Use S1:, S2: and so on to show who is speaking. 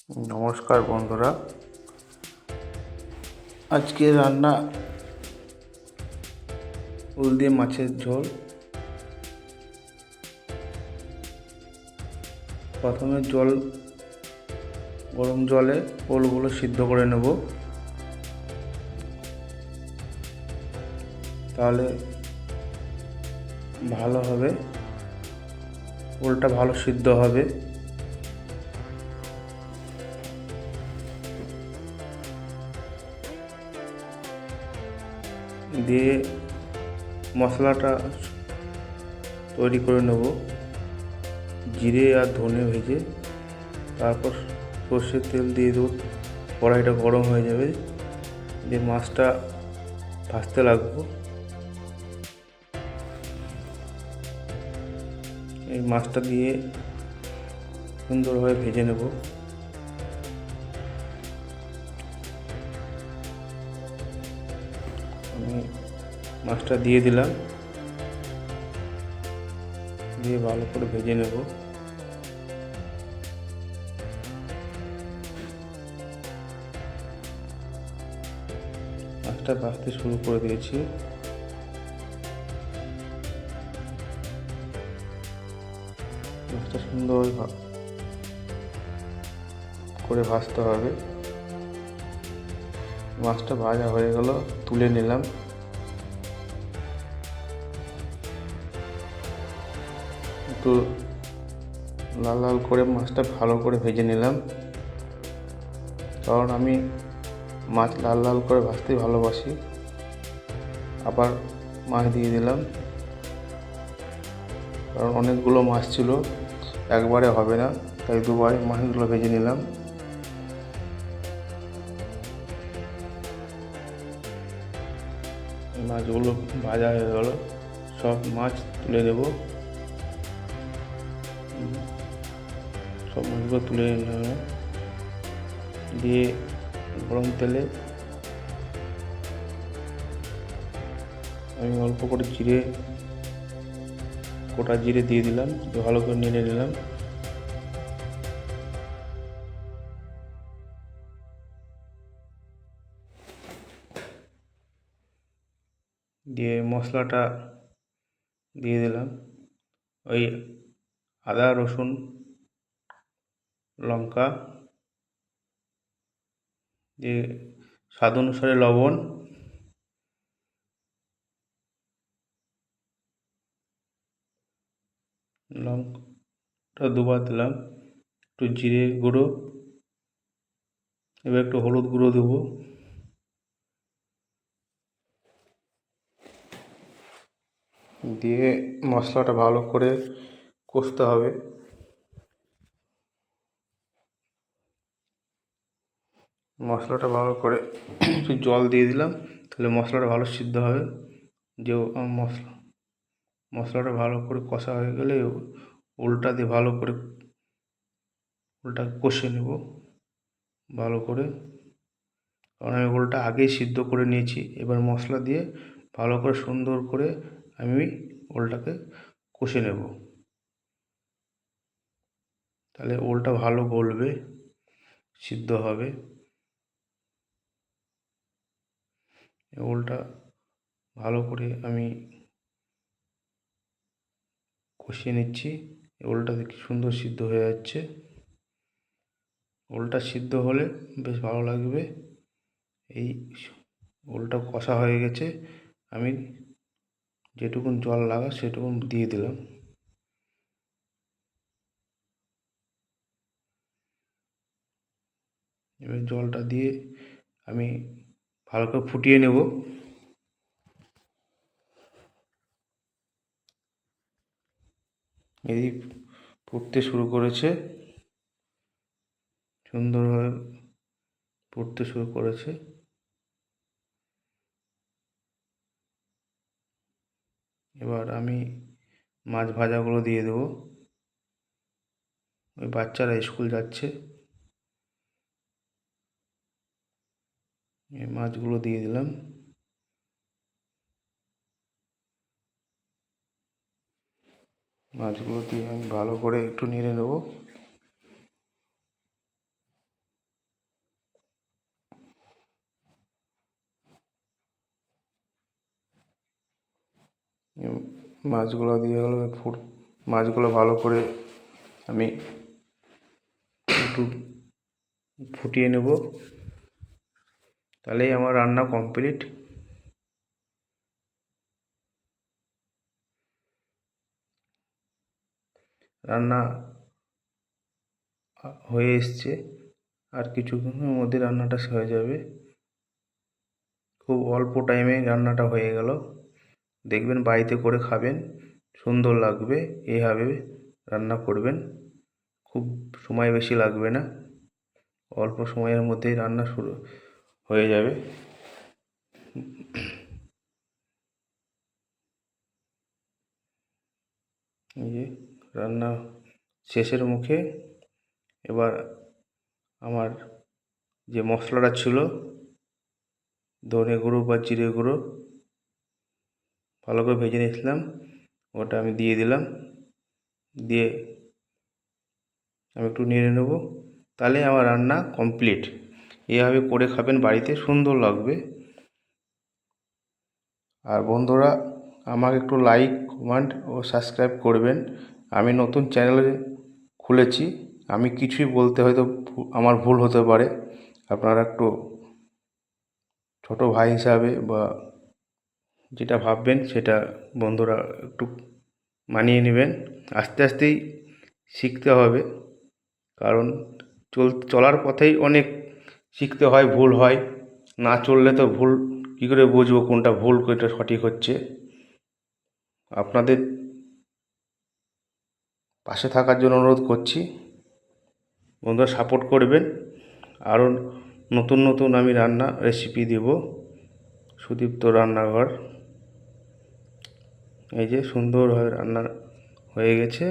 S1: নমস্কার বন্ধুরা, আজকে রান্না ওল দিয়ে মাছের ঝোল। প্রথমে গরম জলে ওলগুলো সিদ্ধ করে নেব, তাহলে ভালো হবে, ওলটা ভালো সিদ্ধ হবে। দিয়ে মশলাটা তৈরি করে নেব, জিরে আর ধনে ভেজে, তারপর সর্ষের তেল দিয়ে দেবো। কড়াইটা গরম হয়ে যাবে, দিয়ে মাছটা ভাজতে লাগবো। এই মাছটা দিয়ে সুন্দরভাবে ভেজে নেব। আমি মাছটা দিয়ে দিলাম, দিয়ে ভালো করে ভেজে নেব। মাছটা ভাজতে শুরু করে দিয়েছি। মাছটা সুন্দর করে ভাজতে হবে। মাছটা ভাজা হয়ে গেল, তুলে নিলাম। একটু লাল লাল করে মাছটা ভালো করে ভেজে নিলাম, কারণ আমি মাছ লাল লাল করে ভাজতে ভালোবাসি। আবার মাছ দিয়ে দিলাম, কারণ অনেকগুলো মাছ ছিল, একবারে হবে না, তাই দুবারে মাছগুলো ভেজে নিলাম। মাছগুলো ভাজা হয়ে গেল, সব মাছ তুলে দেব। সব মাছগুলো তুলে নিলাম, দিয়ে গরম তেলে আমি অল্প করে গোটা জিরে দিয়ে দিলাম, ভালো করে নেড়ে নিলাম। দিয়ে মশলাটা দিয়ে দিলাম, ওই আদা রসুন লঙ্কা দিয়ে স্বাদ অনুসারে লবণ, লঙ্কাটা দুবার দিলাম, একটু জিরে গুঁড়ো, এবার একটু হলুদ গুঁড়ো দেবো। দিয়ে মশলাটা ভালো করে কষতে হবে। মশলাটা ভালো করে একটু জল দিয়ে দিলাম, তাহলে মশলাটা ভালো সিদ্ধ হবে। যে মশলাটা ভালো করে কষা হয়ে গেলে ওলটা দিয়ে ভালো করে ওলটা কষে নেব ভালো করে, কারণ আমি ওলটা আগেই সিদ্ধ করে নিয়েছি। এবার মশলা দিয়ে ভালো করে সুন্দর করে আমি ওলটাকে কষে নেব, তাহলে ওলটা ভালো গলবে, সিদ্ধ হবে। ওলটা ভালো করে আমি কষিয়ে নিচ্ছি। ওলটা দেখি সুন্দর সিদ্ধ হয়ে যাচ্ছে। ওলটা সিদ্ধ হলে বেশ ভালো লাগবে। এই ওলটা কষা হয়ে গেছে, আমি যেটুকুন জল লাগা সেটুকুন দিয়ে দিলাম। এবার জলটা দিয়ে আমি ভালো করে ফুটিয়ে নেব। এই ফুটতে শুরু করেছে, সুন্দরভাবে ফুটতে শুরু করেছে। এবার আমি মাছ ভাজাগুলো দিয়ে দেবো। ওই বাচ্চারা স্কুল যাচ্ছে, এই মাছগুলো দিয়ে দিলাম। মাছগুলো দিয়ে আমি ভালো করে একটু নেড়ে নেব। মাছগুলো দিয়ে গেলো মাছগুলো ভালো করে আমি একটু ফুটিয়ে নেব, তাহলেই আমার রান্না কমপ্লিট। রান্না হয়ে এসছে, আর কিছুক্ষণের মধ্যে রান্নাটা হয়ে যাবে। খুব অল্প টাইমে রান্নাটা হয়ে গেল। দেখবেন বাড়িতে করে খাবেন, সুন্দর লাগবে। এইভাবে রান্না করবেন, খুব সময় বেশি লাগবে না, অল্প সময়ের মধ্যেই রান্না শুরু হয়ে যাবে। এই যে রান্না শেষের মুখে। এবার আমার যে মশলাটা ছিল, ধনে গুঁড়ো বা জিরে গুঁড়ো ভালো করে ভেজে নিয়েছিলাম, ওটা আমি দিয়ে দিলাম। দিয়ে আমি একটু নেড়ে নেবো, তাহলে আমার রান্না কমপ্লিট। এভাবে করে খাবেন বাড়িতে, সুন্দর লাগবে। আর বন্ধুরা, আমাকে একটু লাইক, কমেন্ট ও সাবস্ক্রাইব করবেন। আমি নতুন চ্যানেল খুলেছি, আমি কিছুই বলতে হয়তো আমার ভুল হতে পারে। আপনারা একটু ছোট ভাই হিসাবে বা যেটা ভাববেন সেটা বন্ধুরা একটু মানিয়ে নেবেন। আস্তে আস্তেই শিখতে হবে, কারণ চলার পথেই অনেক শিখতে হয়, ভুল হয়। না চললে তো ভুল কী করে বুঝবো কোনটা ভুল কোনটা সঠিক হচ্ছে। আপনাদের পাশে থাকার জন্য অনুরোধ করছি, বন্ধুরা সাপোর্ট করবেন। আরও নতুন নতুন আমি রান্না রেসিপি দেব। সুদীপ্ত রান্নাঘর। এই যে সুন্দরভাবে রান্না হয়ে গেছে।